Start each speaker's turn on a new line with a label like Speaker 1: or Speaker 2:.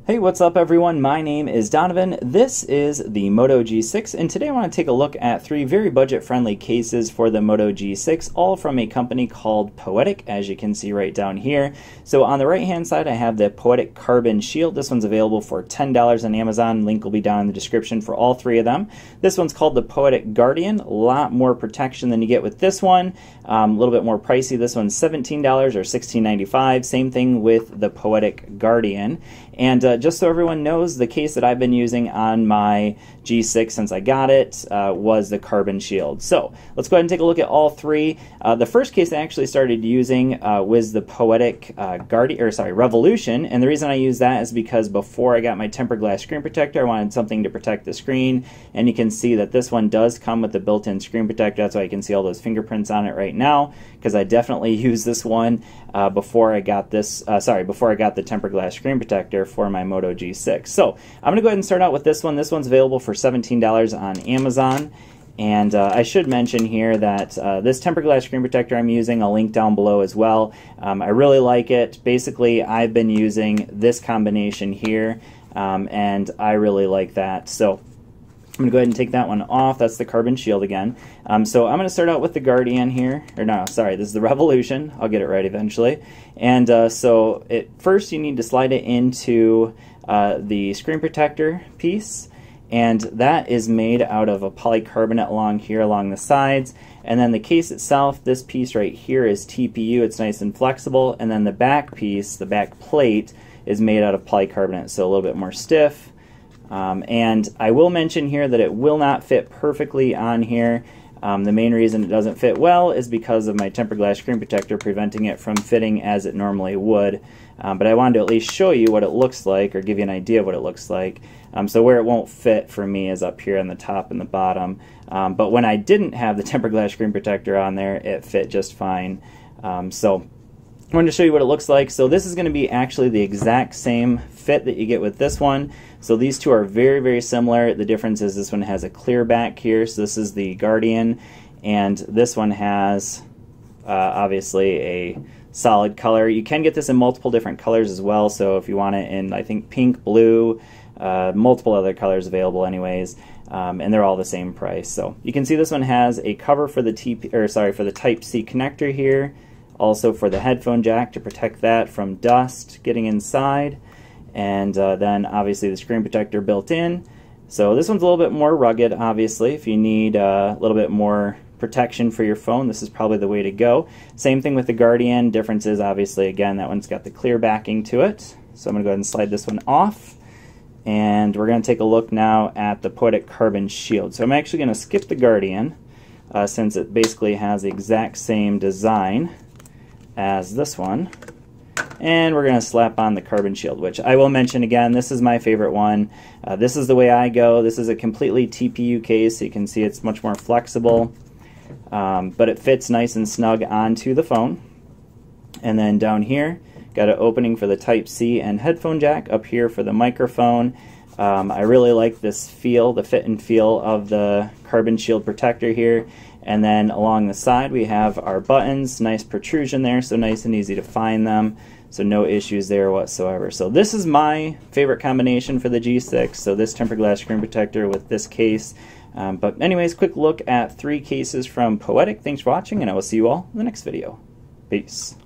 Speaker 1: Hey, what's up everyone? My name is Donovan. This is the Moto G6, and today I want to take a look at three very budget-friendly cases for the Moto G6, all from a company called Poetic, as you can see right down here. So on the right-hand side, I have the Poetic Carbon Shield. This one's available for $10 on Amazon. Link will be down in the description for all three of them. This one's called the Poetic Guardian. A lot more protection than you get with this one. A little bit more pricey. This one's $17 or $16.95. Same thing with the Poetic Guardian. And just so everyone knows, the case that I've been using on my G6 since I got it was the Carbon Shield. So let's go ahead and take a look at all three. The first case I actually started using was the Poetic Revolution, and the reason I use that is because before I got my tempered glass screen protector, I wanted something to protect the screen, and you can see that this one does come with the built-in screen protector. That's why you can see all those fingerprints on it right now, because I definitely used this one before I got this. Before I got the tempered glass screen protector for my Moto G6. So I'm going to go ahead and start out with this one. This one's available for $17 on Amazon. And I should mention here that this tempered glass screen protector I'm using, I'll link down below as well. I really like it. Basically, I've been using this combination here, and I really like that. So I'm going to go ahead and take that one off. That's the Carbon Shield again. So I'm going to start out with the Guardian here. Or no, sorry, this is the Revolution. I'll get it right eventually. And first you need to slide it into the screen protector piece. And that is made out of a polycarbonate along here, along the sides. And then the case itself, this piece right here is TPU. It's nice and flexible. And then the back piece, the back plate, is made out of polycarbonate, so a little bit more stiff. And I will mention here that it will not fit perfectly on here. The main reason it doesn't fit well is because of my tempered glass screen protector preventing it from fitting as it normally would. But I wanted to at least show you what it looks like, or give you an idea of what it looks like. So where it won't fit for me is up here on the top and the bottom. But when I didn't have the tempered glass screen protector on there, it fit just fine. So I wanted to show you what it looks like. So this is going to be actually the exact same fit that you get with this one. So these two are very, very similar. The difference is this one has a clear back here. So this is the Guardian, and this one has obviously a solid color. You can get this in multiple different colors as well. So if you want it in, I think, pink, blue, multiple other colors available anyways, and they're all the same price. So you can see this one has a cover for the Type-C connector here. Also for the headphone jack to protect that from dust getting inside, and then obviously the screen protector built in. So this one's a little bit more rugged, obviously. If you need a little bit more protection for your phone, this is probably the way to go. Same thing with the Guardian. Difference is obviously, again, that one's got the clear backing to it. So I'm going to go ahead and slide this one off, and we're going to take a look now at the Poetic Carbon Shield. So I'm actually going to skip the Guardian since it basically has the exact same design as this one, and we're going to slap on the Carbon Shield, which I will mention again, this is my favorite one. This is the way I go. This is a completely TPU case, so you can see it's much more flexible, but it fits nice and snug onto the phone. And then down here, got an opening for the Type-C and headphone jack, up here for the microphone. I really like this feel, the fit and feel of the Carbon Shield protector here. And then along the side we have our buttons, nice protrusion there, so nice and easy to find them. So no issues there whatsoever. So this is my favorite combination for the G6, so this tempered glass screen protector with this case. But anyways, quick look at three cases from Poetic. Thanks for watching, and I will see you all in the next video. Peace.